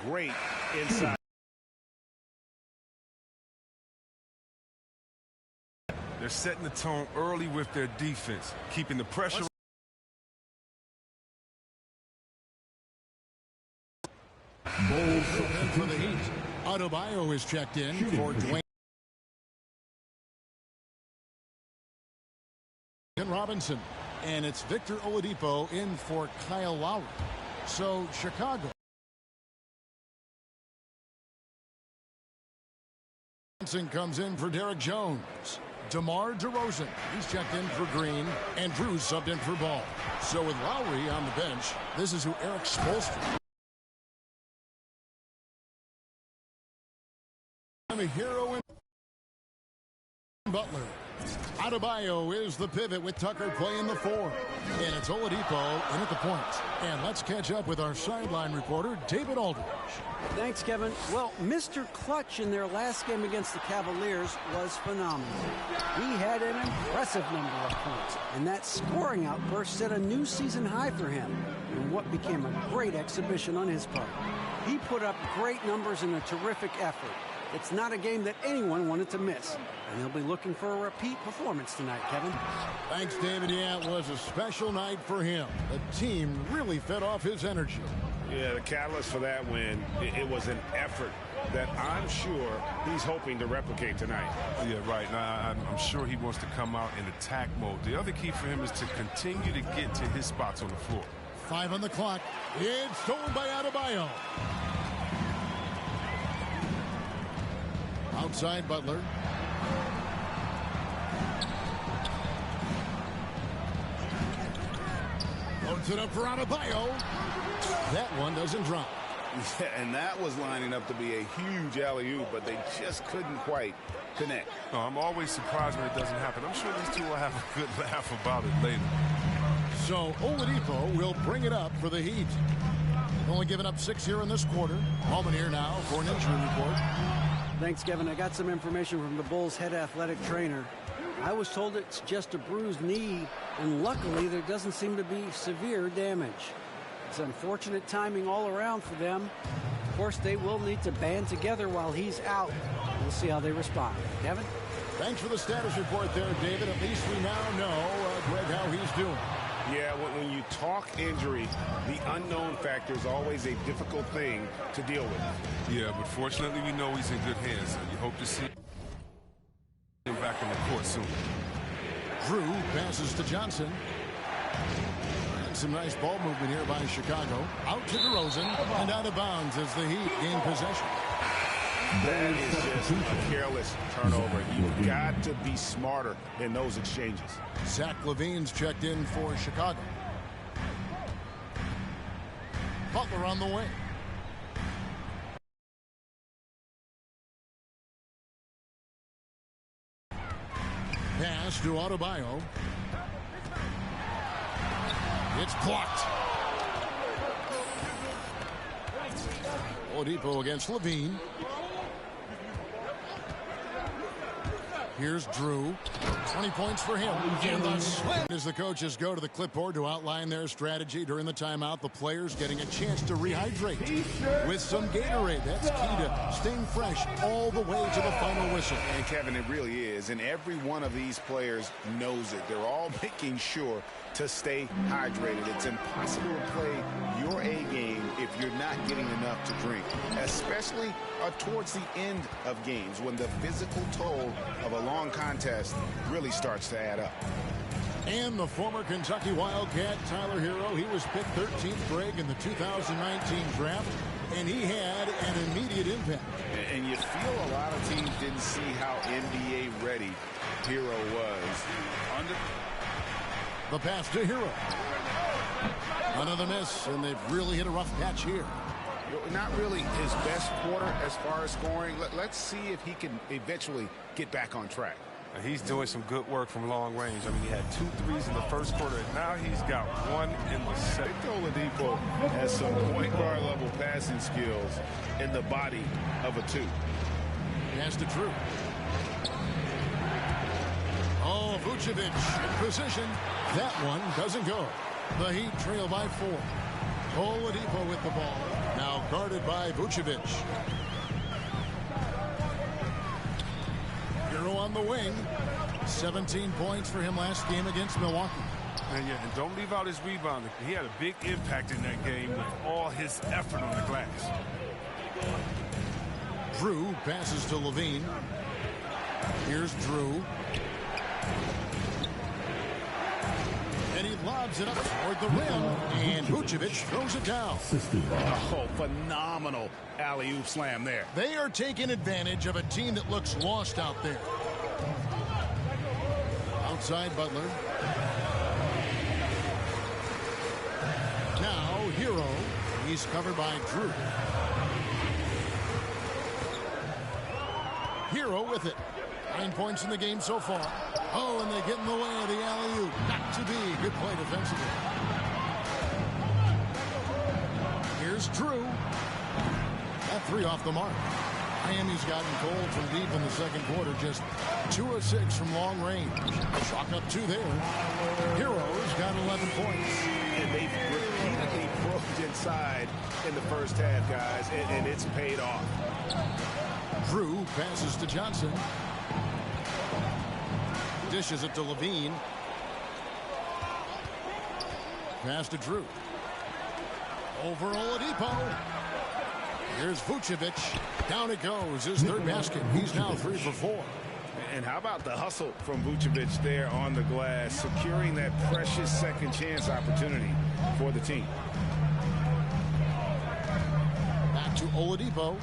great inside. They're setting the tone early with their defense, keeping the pressure. For the Heat, Adebayo is checked in for Dwayne Robinson, and it's Victor Oladipo in for Kyle Lowry. So Chicago comes in for Derek Jones. DeMar DeRozan, he's checked in for Green, and Drew subbed in for Ball. So with Lowry on the bench, this is who Eric Spoelstra. I'm a hero in Butler. Adebayo is the pivot with Tucker playing the 4. And it's Oladipo in at the point. And let's catch up with our sideline reporter, David Aldridge. Thanks, Kevin. Well, Mr. Clutch in their last game against the Cavaliers was phenomenal. He had an impressive number of points, and that scoring outburst set a new season high for him in what became a great exhibition on his part. He put up great numbers in a terrific effort. It's not a game that anyone wanted to miss, and they'll be looking for a repeat performance tonight, Kevin. Thanks, David. Yeah, it was a special night for him. The team really fed off his energy. Yeah, the catalyst for that win, it was an effort that I'm sure he's hoping to replicate tonight. Yeah, right. Now, I'm sure he wants to come out in attack mode. The other key for him is to continue to get to his spots on the floor. 5 on the clock. It's stolen by Adebayo. Outside Butler. Loads it up for Adebayo. That one doesn't drop. Yeah, and that was lining up to be a huge alley-oop, but they just couldn't quite connect. Oh, I'm always surprised when it doesn't happen. I'm sure these two will have a good laugh about it later. So Oladipo will bring it up for the Heat. Only giving up 6 here in this quarter. Holman here now for an injury report. Thanks, Kevin. I got some information from the Bulls' head athletic trainer. I was told it's just a bruised knee, and luckily there doesn't seem to be severe damage. It's unfortunate timing all around for them. Of course, they will need to band together while he's out. We'll see how they respond. Kevin? Thanks for the status report there, David. At least we now know, Greg, how he's doing. Yeah, when you talk injury, the unknown factor is always a difficult thing to deal with. Yeah, but fortunately we know he's in good hands. So you hope to see him back on the court soon. Drew passes to Johnson. And some nice ball movement here by Chicago. Out to DeRozan and out of bounds as the Heat gain possession. That is just a careless turnover. You've got to be smarter in those exchanges. Zach Levine's checked in for Chicago. Butler on the way. Pass to Adebayo. It's blocked. Oladipo against Levine. Here's Drew. 20 points for him. And the slam as the coaches go to the clipboard to outline their strategy during the timeout. The players getting a chance to rehydrate with some Gatorade. That's key to staying fresh all the way to the final whistle. And Kevin, it really is. And every one of these players knows it. They're all making sure to stay hydrated. It's impossible to play your A game if you're not getting enough to drink, especially towards the end of games when the physical toll of a long contest really starts to add up. And the former Kentucky Wildcat, Tyler Hero, he was picked 13th Greg in the 2019 draft, and he had an immediate impact. And you feel a lot of teams didn't see how NBA ready Hero was. The pass to Hero. Another miss, and they've really hit a rough patch here. Not really his best quarter as far as scoring. Let's see if he can eventually get back on track. He's doing some good work from long range. I mean, he had 2 threes in the first quarter, and now he's got 1 in the second. Oladipo has some point guard level passing skills in the body of a 2. Pass to Drew. Oh, Vucevic in position. That one doesn't go. The Heat trail by 4. Oladipo with the ball. Now Guarded by Vucevic. Hero on the wing. 17 points for him last game against Milwaukee. And don't leave out his rebounding. He had a big impact in that game with all his effort on the glass. Drew passes to Levine. Here's Drew. And he lobs it up toward the rim. And Vucevic throws it down. Oh, phenomenal alley-oop slam there. They are taking advantage of a team that looks lost out there. Outside Butler. Now Hero. He's covered by Drew. Hero with it. 9 points in the game so far. Oh, and they get in the way of the alley-oop. Not to be. Good play defensively. Here's Drew. That three off the mark. Miami's gotten cold from deep in the second quarter. Just 2 of 6 from long range. Chalk up 2 there. Hero's got 11 points. And they've repeatedly probed inside in the first half, guys, and it's paid off. Drew passes to Johnson. Dishes it to Levine. Pass to Drew. Over Oladipo. Here's Vucevic. Down it goes. His third basket. He's now 3 for 4. And how about the hustle from Vucevic there on the glass, securing that precious second chance opportunity for the team. Back to Oladipo.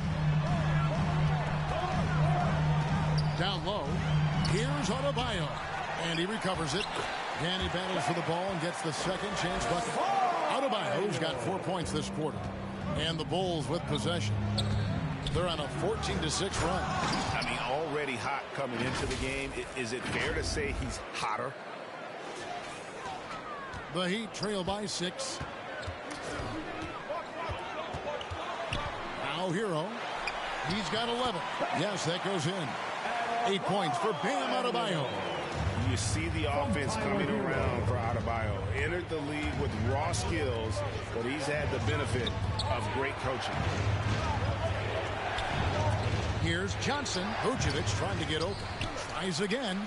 Down low. Here's Adebayo. And he recovers it. And he battles for the ball and gets the second chance bucket. Adebayo's got 4 points this quarter. And the Bulls with possession. They're on a 14-6 run. I mean, already hot coming into the game. Is it fair to say he's hotter? The Heat trail by 6. Now Hero. He's got 11. Yes, that goes in. 8 points for Bam Adebayo. You see the offense coming around for Adebayo. Entered the league with raw skills, but he's had the benefit of great coaching. Here's Johnson. Vucevic trying to get open. Tries again.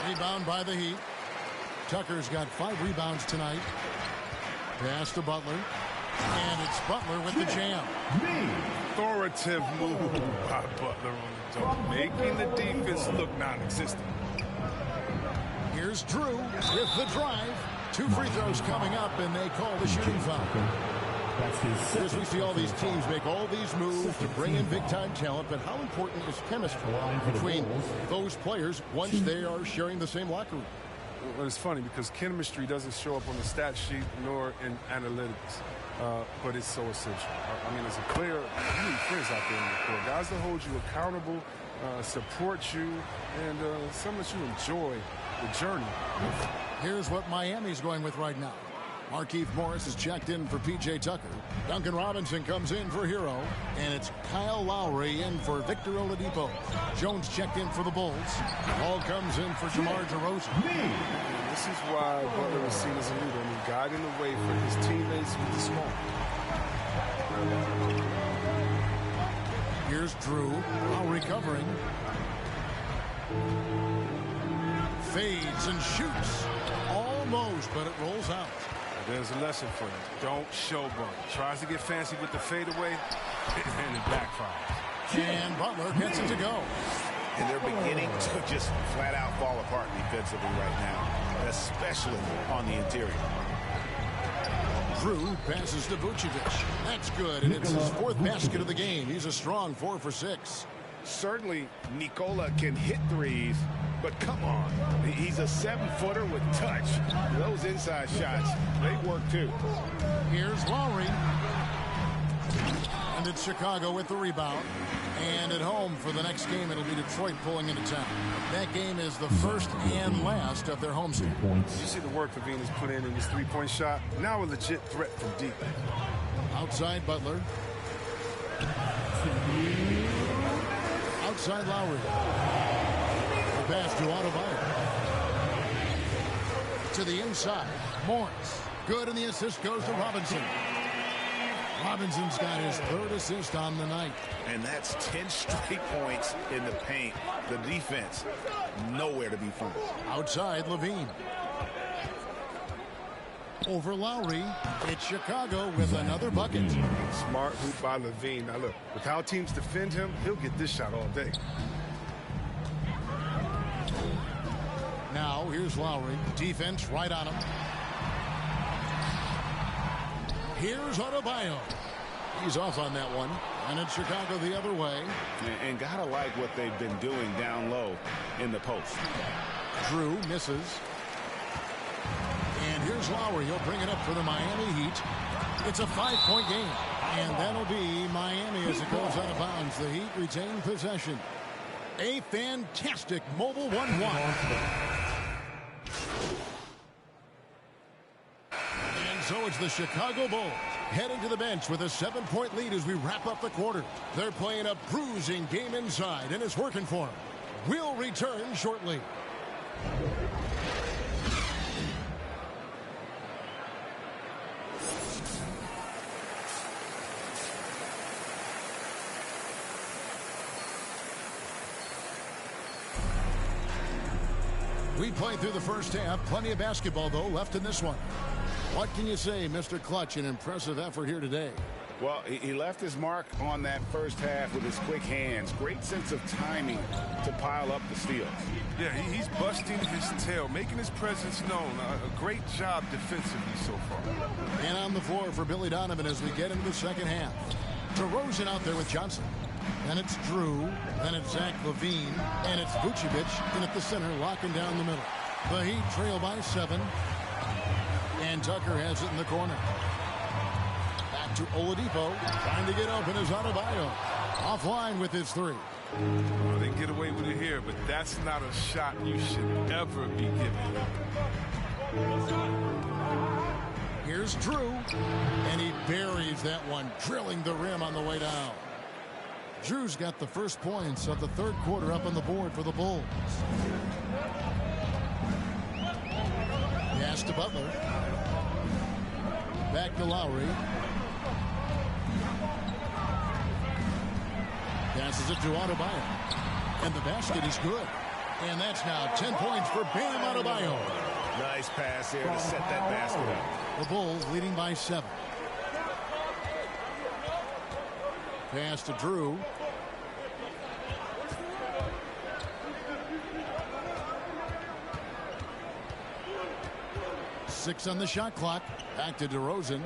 Rebound by the Heat. Tucker's got 5 rebounds tonight. Pass to Butler. And it's Butler with the jam. Authoritative move by Butler on the dunk, making the defense look non-existent. Here's Drew with the drive. 2 free throws coming up, and they call the shooting foul. As we see all these teams make all these moves to bring in big-time talent, but how important is chemistry between those players once they are sharing the same locker room? Well, it's funny because chemistry doesn't show up on the stat sheet nor in analytics, but it's so essential. I mean, as a player, you need friends out there in the court, guys that hold you accountable, support you, and some that you enjoy the journey. Here's what Miami's going with right now. Markieff Morris is checked in for P.J. Tucker. Duncan Robinson comes in for Hero. And it's Kyle Lowry in for Victor Oladipo. Jones checked in for the Bulls. Ball comes in for DeMar DeRozan. This is why Butler is seen as a leader. I mean, guiding the way for his teammates with the small. Here's Drew. While recovering. Fades and shoots. Almost, but it rolls out. There's a lesson for you. Don't showboat. Tries to get fancy with the fadeaway, and it backfires. And Butler gets it to go. And they're beginning to just flat out fall apart defensively right now, especially on the interior. Drew passes to Vucevic. That's good, and it's his 4th basket of the game. He's a strong 4 for 6. Certainly, Nikola can hit threes, but come on. He's a 7-footer with touch. Those inside shots, they work too. Here's Lowry. And it's Chicago with the rebound. And at home for the next game, it'll be Detroit pulling into town. That game is the first and last of their homestand. You see the work Levine has put in his 3-point shot. Now a legit threat from deep. Outside Butler. Outside Lowry. The pass to Adebayo. To the inside. Morris. Good, and the assist goes to Robinson. Robinson's got his 3rd assist on the night. And that's 10 straight points in the paint. The defense, nowhere to be found. Outside, Levine. Over Lowry. It's Chicago with another bucket. Smart hoop by Levine. Now look, with how teams defend him, he'll get this shot all day. Now, here's Lowry. Defense right on him. Here's Adebayo. He's off on that one. And it's Chicago the other way. And gotta like what they've been doing down low in the post. Drew misses. And here's Lowry. He'll bring it up for the Miami Heat. It's a 5-point game. And that'll be Miami as it goes out of bounds. The Heat retain possession. A fantastic mobile 1-1. And so it's the Chicago Bulls heading to the bench with a 7-point lead as we wrap up the quarter. They're playing a bruising game inside, and it's working for them. We'll return shortly. We played through the first half. Plenty of basketball, though, left in this one. What can you say, Mr. Clutch? An impressive effort here today. Well, he left his mark on that first half with his quick hands. Great sense of timing to pile up the steals. Yeah, he's busting his tail, making his presence known. A great job defensively so far. And on the floor for Billy Donovan as we get into the second half. DeRozan out there with Johnson. Then it's Drew. Then it's Zach Levine. And it's Vucevic in at the center, locking down the middle. The Heat trail by 7. And Tucker has it in the corner. Back to Oladipo. Trying to get open is Adebayo. Offline with his 3. Well, they get away with it here, but that's not a shot you should ever be giving. Here's Drew. And he buries that one, drilling the rim on the way down. Drew's got the first points of the third quarter up on the board for the Bulls. Pass to Butler. Back to Lowry. Passes it to Adebayo. And the basket is good. And that's now 10 points for Bam Adebayo. Nice pass here to set that basket up. The Bulls leading by 7. Pass to Drew. Six on the shot clock. Back to DeRozan.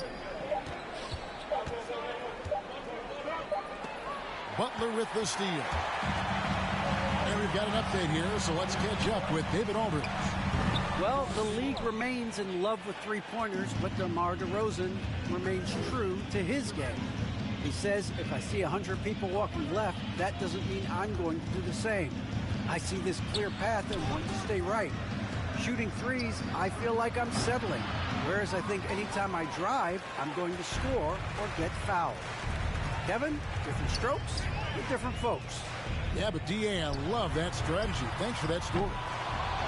Butler with the steal. And we've got an update here, so let's catch up with David Aldridge. Well, the league remains in love with three-pointers, but DeMar DeRozan remains true to his game. He says, if I see 100 people walking left, that doesn't mean I'm going to do the same. I see this clear path and want to stay right. Shooting threes, I feel like I'm settling. Whereas I think anytime I drive, I'm going to score or get fouled. Kevin, different strokes with different folks. Yeah, but D.A., I love that strategy. Thanks for that story.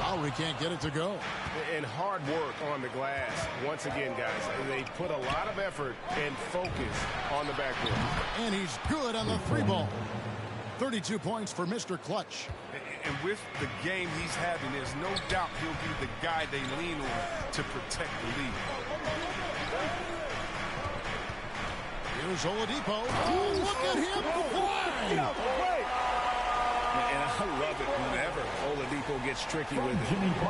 Lowry can't get it to go. And hard work on the glass. Once again, guys, they put a lot of effort and focus on the backboard. And he's good on the 3-ball. 32 points for Mr. Clutch. And with the game he's having, there's no doubt he'll be the guy they lean on to protect the lead. Here's Oladipo. Oh, look at him fly! And I love it whenever Oladipo gets tricky with it.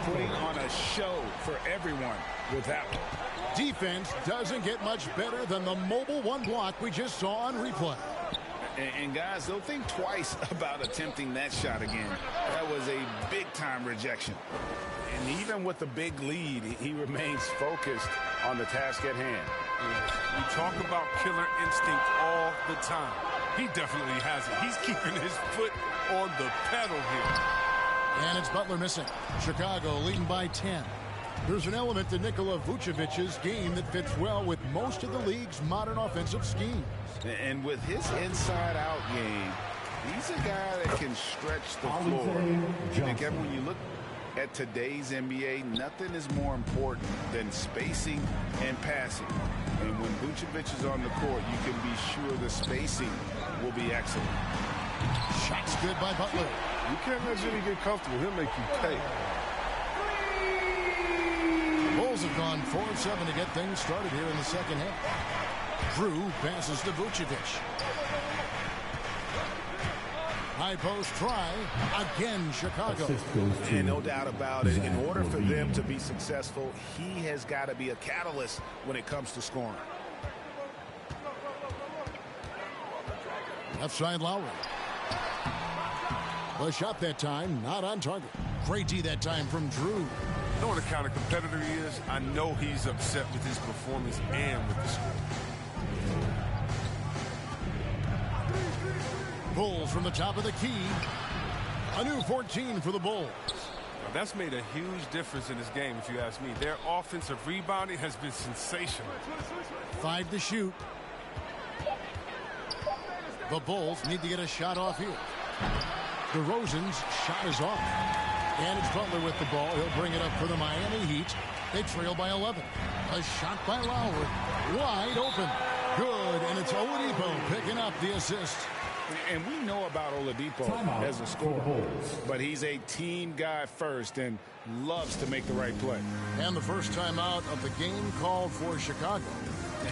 Putting on a show for everyone with that one. Defense doesn't get much better than the mobile 1 block we just saw on replay. And guys, they'll think twice about attempting that shot again. That was a big-time rejection. And even with the big lead, he remains focused on the task at hand. We talk about killer instinct all the time. He definitely has it. He's keeping his foot on the pedal here. And it's Butler missing. Chicago leading by 10. There's an element to Nikola Vucevic's game that fits well with most of the league's modern offensive schemes. And with his inside-out game, he's a guy that can stretch the floor. And Kevin, when you look at today's NBA, nothing is more important than spacing and passing. And when Vucevic is on the court, you can be sure the spacing will be excellent. Shot's good by Butler. You can't let Jimmy get comfortable. He'll make you pay. The Bulls have gone 4 of 7 to get things started here in the second half. Drew passes to Vucevic. High post try. Again, Chicago. And no doubt about it, in order for them to be successful, he has got to be a catalyst when it comes to scoring. Left side Lowry. The shot that time, not on target. Great D that time from Drew. You know what the kind of competitor he is? I know he's upset with his performance and with the score. Bulls from the top of the key. A new 14 for the Bulls. Now, that's made a huge difference in this game, if you ask me. Their offensive rebounding has been sensational. 5 to shoot. The Bulls need to get a shot off here. DeRozan's shot is off. And it's Butler with the ball. He'll bring it up for the Miami Heat. They trail by 11. A shot by Lowry. Wide open. Good. And it's Oladipo picking up the assist. And we know about Oladipo as a scorer, but he's a team guy first and loves to make the right play. And the first timeout of the game called for Chicago.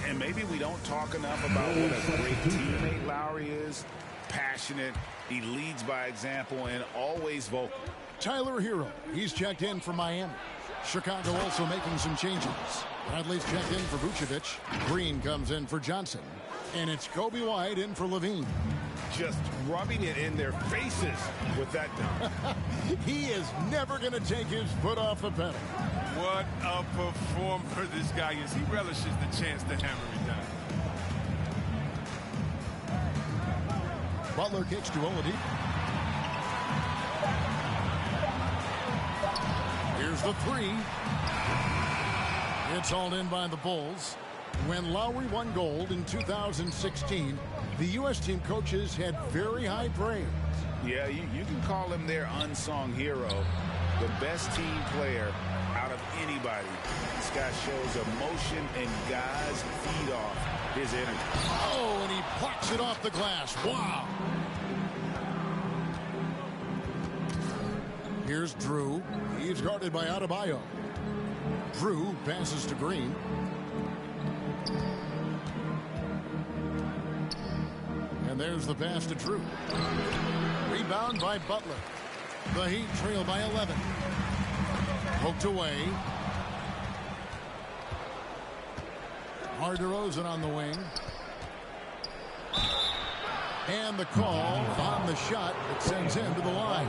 And maybe we don't talk enough about what a great teammate Lowry is. Passionate, he leads by example, and always vocal. Tyler Hero, he's checked in for Miami. Chicago also making some changes. Bradley's checked in for Vucevic. Green comes in for Johnson. And it's Kobe White in for Levine. Just rubbing it in their faces with that dunk. He is never going to take his foot off the pedal. What a performer this guy is. He relishes the chance to hammer it down. Butler kicks to Oladipo. Here's the 3. It's hauled in by the Bulls. When Lowry won gold in 2016, the U.S. team coaches had very high praise. Yeah, you can call him their unsung hero. The best team player out of anybody. This guy shows emotion, and guys feed off his energy. Oh, and he plucks it off the glass. Wow. Here's Drew. He's guarded by Adebayo. Drew passes to Green. And there's the pass to Drew. Rebound by Butler. The Heat trail by 11. Poked away. DeRozan on the wing. And the call on the shot that sends him to the line.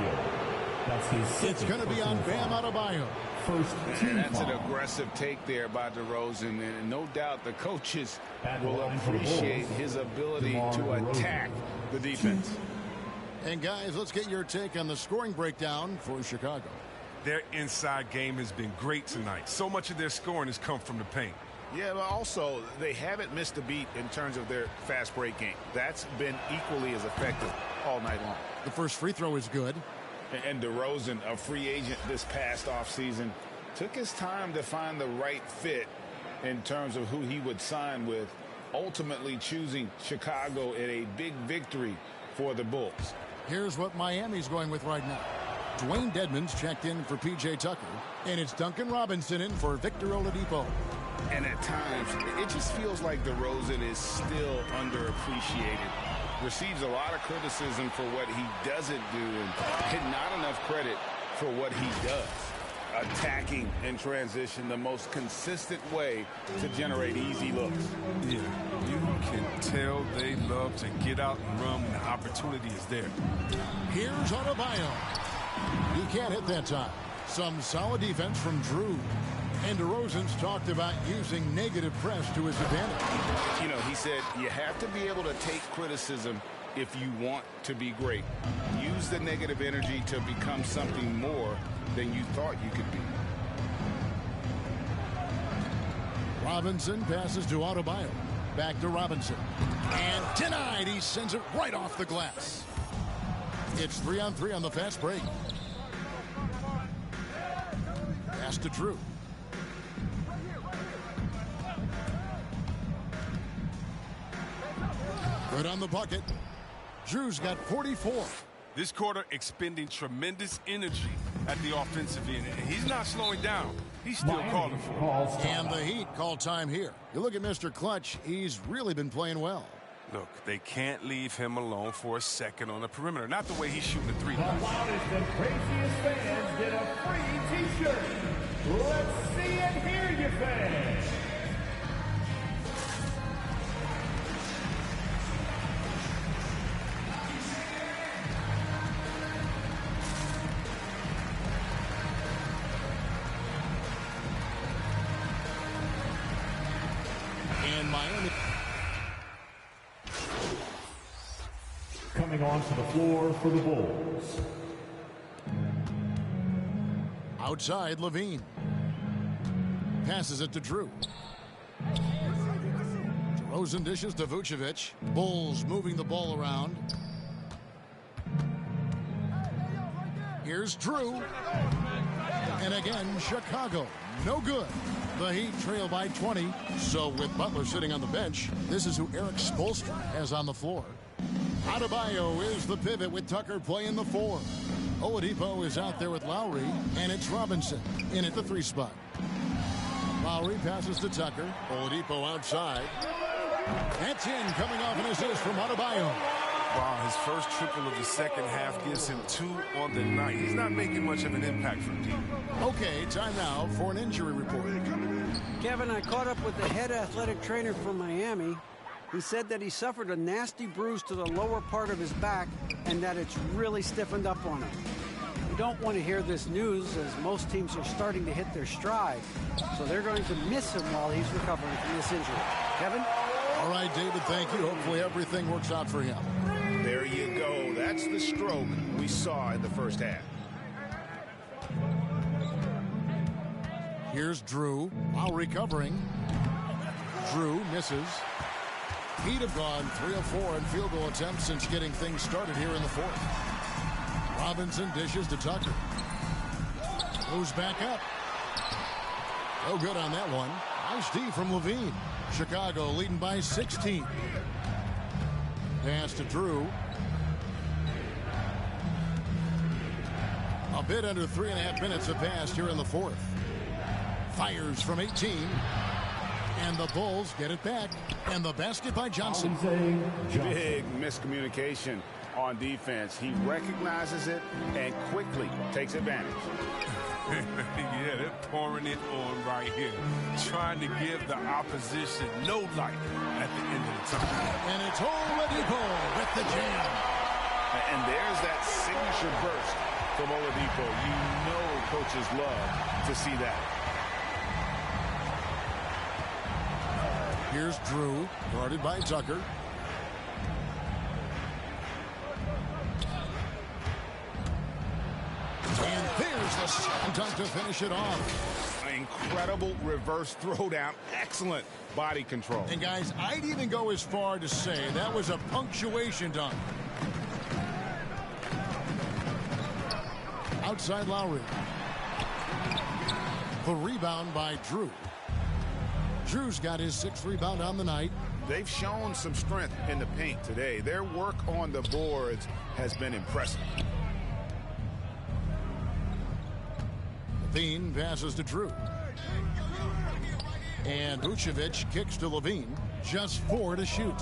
It's going to be on Bam Adebayo. That's an aggressive take there by DeRozan, and no doubt the coaches will appreciate his ability to attack the defense. And guys, let's get your take on the scoring breakdown for Chicago. Their inside game has been great tonight. So much of their scoring has come from the paint. Yeah, but also they haven't missed a beat in terms of their fast break game. That's been equally as effective all night long. The first free throw is good. And DeRozan, a free agent this past offseason, took his time to find the right fit in terms of who he would sign with, ultimately choosing Chicago in a big victory for the Bulls. Here's what Miami's going with right now. Dwayne Dedmon's checked in for P.J. Tucker, and it's Duncan Robinson in for Victor Oladipo. And at times, it just feels like DeRozan is still underappreciated. Receives a lot of criticism for what he doesn't do and not enough credit for what he does. Attacking in transition, the most consistent way to generate easy looks. Yeah, you can tell they love to get out and run when the opportunity is there. Here's Adebayo. He can't hit that time. Some solid defense from Drew. And DeRozan's talked about using negative press to his advantage. You know, he said you have to be able to take criticism if you want to be great. Use the negative energy to become something more than you thought you could be. Robinson passes to Adebayo. Back to Robinson. And denied. He sends it right off the glass. It's 3-on-3 on the fast break. Pass to Drew. Good on the bucket. Drew's got 44. This quarter expending tremendous energy at the offensive end, and he's not slowing down. He's still calling for it. And the Heat call time here. You look at Mr. Clutch, he's really been playing well. Look, they can't leave him alone for a second on the perimeter. Not the way he's shooting the three. The loudest and craziest fans get a free T-shirt. Let's see and hear you, fans. And Miami coming onto the floor for the Bulls. outside Levine. Passes it to Drew. DeRozan dishes to Vucevic. Bulls moving the ball around. Here's Drew. And again, Chicago. No good. The Heat trail by 20. So with Butler sitting on the bench, this is who Eric Spoelstra has on the floor. Adebayo is the pivot with Tucker playing the 4. Oladipo is out there with Lowry, and it's Robinson in at the 3 spot. Lowry passes to Tucker. Oladipo outside. That's in, coming off an assist from Adebayo. Wow, his first triple of the second half gives him 2 on the night. He's not making much of an impact from deep. Okay, time now for an injury report. Kevin, I caught up with the head athletic trainer from Miami. He said that he suffered a nasty bruise to the lower part of his back and that it's really stiffened up on him. We don't want to hear this news as most teams are starting to hit their stride. So they're going to miss him while he's recovering from this injury. Kevin? All right, David, thank you. Hopefully everything works out for him. There you go. That's the stroke we saw in the first half. Here's Drew while recovering. Drew misses. Heat have gone 3 of 4 in field goal attempts since getting things started here in the 4th. Robinson dishes to Tucker. Goes back up. No good on that one. Nice D from Levine. Chicago leading by 16. Pass to Drew. A bit under 3.5 minutes have passed here in the 4th. Fires from 18. And the Bulls get it back. And the basket by Johnson. Big miscommunication on defense. He recognizes it and quickly takes advantage. Yeah, they're pouring it on right here. Trying to give the opposition no light at the end of the time. And it's Oladipo with the jam. And there's that signature burst from Oladipo. You know coaches love to see that. Here's Drew, guarded by Tucker. And there's the slam dunk to finish it off. Incredible reverse throwdown. Excellent body control. And guys, I'd even go as far to say that was a punctuation dunk. Outside Lowry. The rebound by Drew. Drew's got his 6th rebound on the night. They've shown some strength in the paint today. Their work on the boards has been impressive. Levine passes to Drew. And Vucevic kicks to Levine. Just 4 to shoot.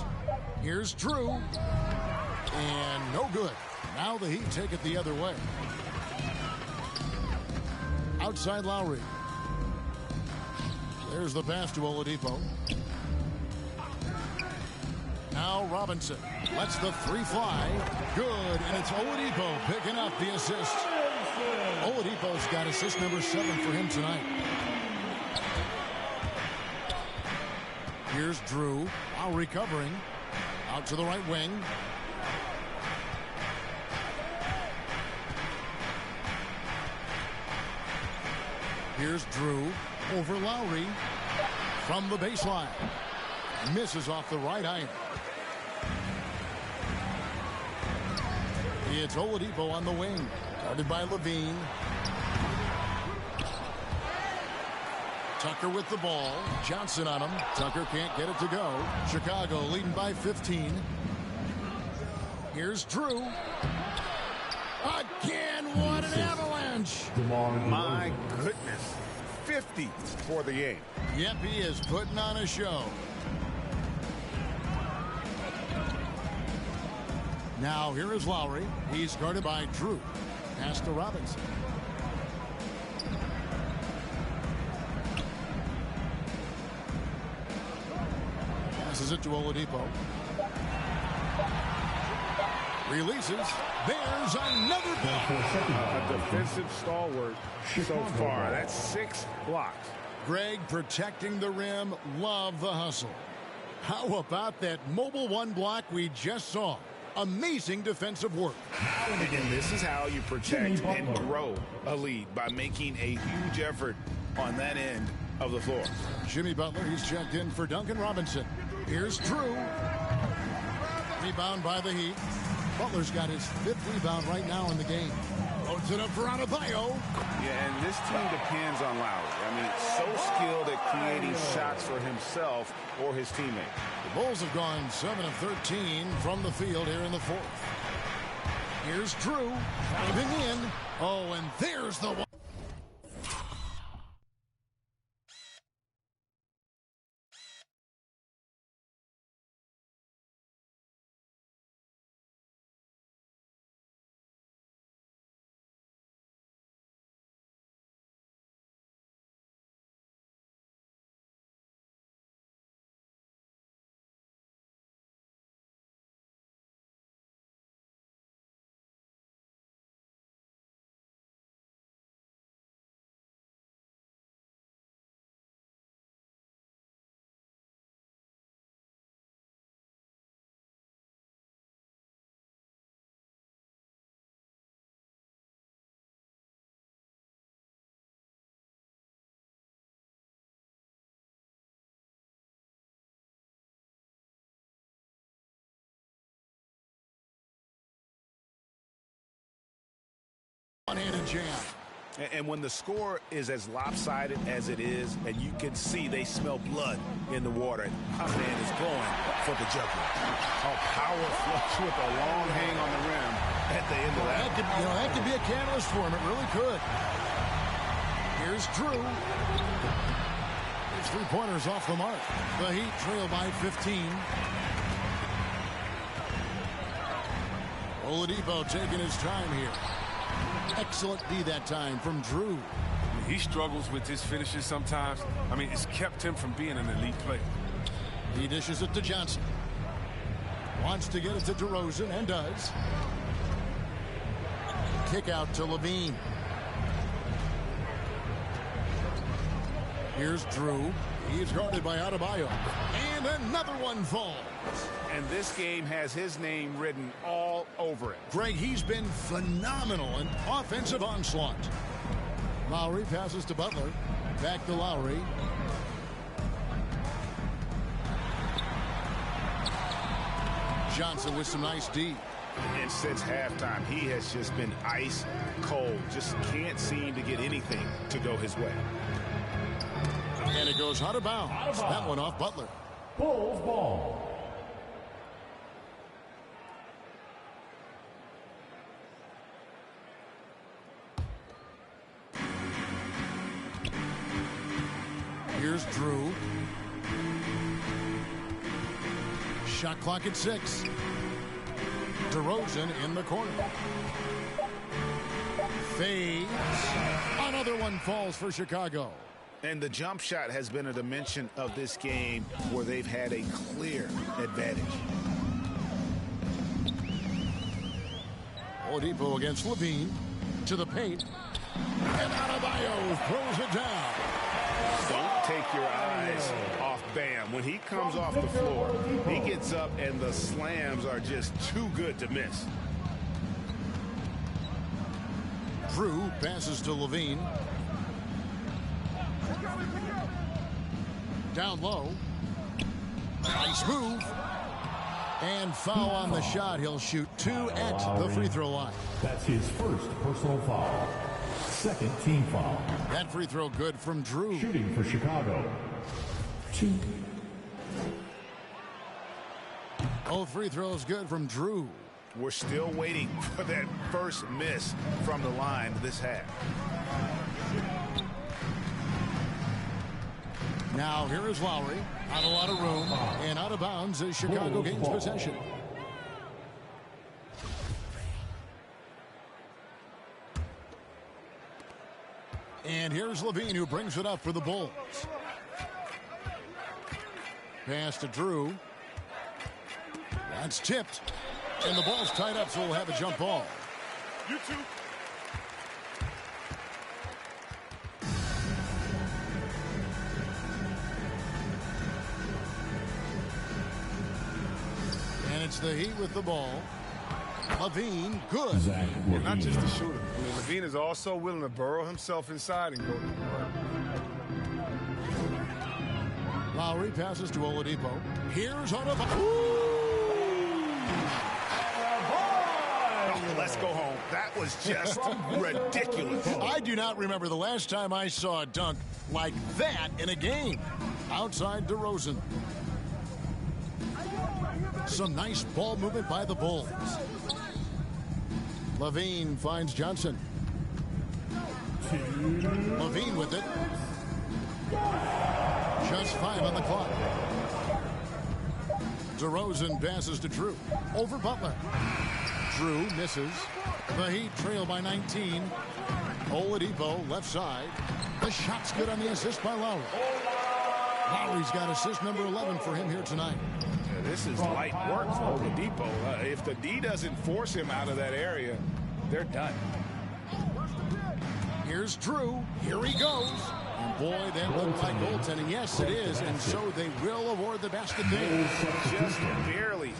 Here's Drew. And no good. Now the Heat take it the other way. Outside Lowry. There's the pass to Oladipo. Now Robinson lets the 3 fly. Good, and it's Oladipo picking up the assist. Oladipo's got assist number 7 for him tonight. Here's Drew, while recovering. Out to the right wing. Here's Drew over Lowry from the baseline. Misses off the right iron. It's Oladipo on the wing, guarded by Levine. Tucker with the ball. Johnson on him. Tucker can't get it to go. Chicago leading by 15. Here's Drew. Again, what an avalanche. My goodness. 50 for the game. Yep, he is putting on a show. Now here is Lowry. He's guarded by Drew. Pass to Robinson. Passes it to Oladipo. Releases. There's another block. A defensive stalwart so far. That's 6 blocks. Greg protecting the rim. Love the hustle. How about that mobile one block we just saw? Amazing defensive work. And this is how you protect and grow a lead, by making a huge effort on that end of the floor. Jimmy Butler, he's checked in for Duncan Robinson. Here's Drew. Rebound by the Heat. Butler's got his 5th rebound right now in the game. Loads it up for Adebayo. Yeah, and this team depends on Lowry. I mean, so skilled at creating shots for himself or his teammates. The Bulls have gone 7 of 13 from the field here in the 4th. Here's Drew driving in. Oh, and there's the one. One-handed jam. And when the score is as lopsided as it is, and you can see they smell blood in the water, my man is going for the jugular. A power flush with a long hang on the rim at the end of that. That could be a catalyst for him. It really could. Here's Drew. His 3-pointers off the mark. The Heat trail by 15. Oladipo taking his time here. Excellent D that time from Drew. He struggles with his finishes sometimes. I mean, it's kept him from being an elite player. He dishes it to Johnson. Wants to get it to DeRozan, and does. Kick out to Levine. Here's Drew. He's guarded by Adebayo. And another one falls. And this game has his name written all over it. Greg, he's been phenomenal in offensive onslaught. Lowry passes to Butler. Back to Lowry. Johnson with some nice D. And since halftime, he has just been ice cold. Just can't seem to get anything to go his way. And it goes out of bounds. That one off Butler. Bulls ball. Here's Drew. Shot clock at 6. DeRozan in the corner. Fades. Another one falls for Chicago. And the jump shot has been a dimension of this game where they've had a clear advantage. Oladipo against Levine. To the paint. And Adebayo throws it down. Don't take your eyes off Bam. When he comes off the floor, he gets up and the slams are just too good to miss. Drew passes to Levine. Down low. Nice move. And foul on the shot. He'll shoot 2 at the free throw line. That's his first personal foul. Second team foul. That free throw good from Drew. Shooting for Chicago. 2. Both free throws good from Drew. We're still waiting for that first miss from the line this half. Now here is Lowry. Not a lot of room. And out of bounds as Chicago gains possession. And here's Levine, who brings it up for the Bulls. Pass to Drew. That's tipped. And the ball's tied up, so we'll have a jump ball. You too. And it's the Heat with the ball. Levine, good. Zach And not just the Levine. shooter. I mean, Levine is also willing to burrow himself inside and go to work. Lowry passes to Oladipo. Here's Oladipo. Oh, let's go home. That was just ridiculous. I do not remember the last time I saw a dunk like that in a game. Outside DeRozan. Some nice ball movement by the Bulls. Levine finds Johnson. Levine with it. Just 5 on the clock. DeRozan passes to Drew. Over Butler. Drew misses. The Heat trail by 19. Oladipo left side. The shot's good on the assist by Lowry. Lowry's got assist number 11 for him here tonight. Yeah, this is light work for Oladipo. If the D doesn't force him out of that area, they're done. Here's Drew. Here he goes. And boy, that looked like goaltending. Yes, it is. And so they will award the basket there. Just barely.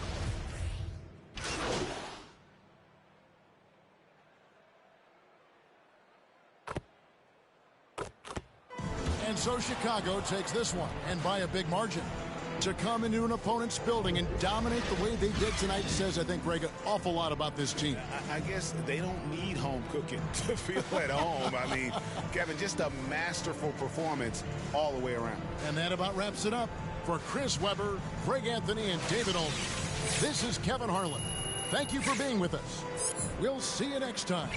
And so Chicago takes this one, and by a big margin. To come into an opponent's building and dominate the way they did tonight says, I think, Greg, an awful lot about this team. I guess they don't need home cooking to feel at home. I mean, Kevin, just a masterful performance all the way around. And that about wraps it up. For Chris Webber, Greg Anthony, and David Olney, this is Kevin Harlan. Thank you for being with us. We'll see you next time.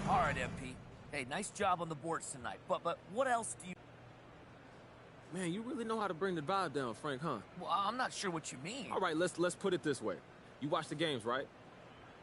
All right, MP. Hey, nice job on the boards tonight. But what else do you... Man, you really know how to bring the vibe down, Frank, huh? Well, I'm not sure what you mean. All right, let's put it this way. You watch the games, right?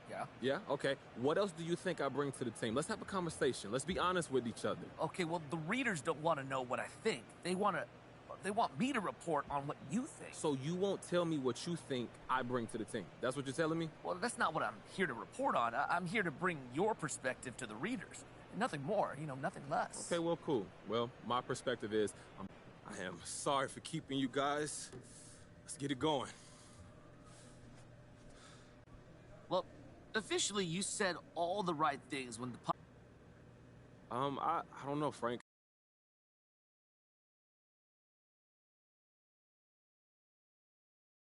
Yeah. Yeah? Okay. What else do you think I bring to the team? Let's have a conversation. Let's be honest with each other. Okay, well, the readers don't want to know what I think. They want me to report on what you think. So you won't tell me what you think I bring to the team. That's what you're telling me? Well, that's not what I'm here to report on. I'm here to bring your perspective to the readers. Nothing more, nothing less. Okay, well, cool. Well, my perspective is I am sorry for keeping you guys. Let's get it going. Well, officially, you said all the right things when the... I don't know, Frank.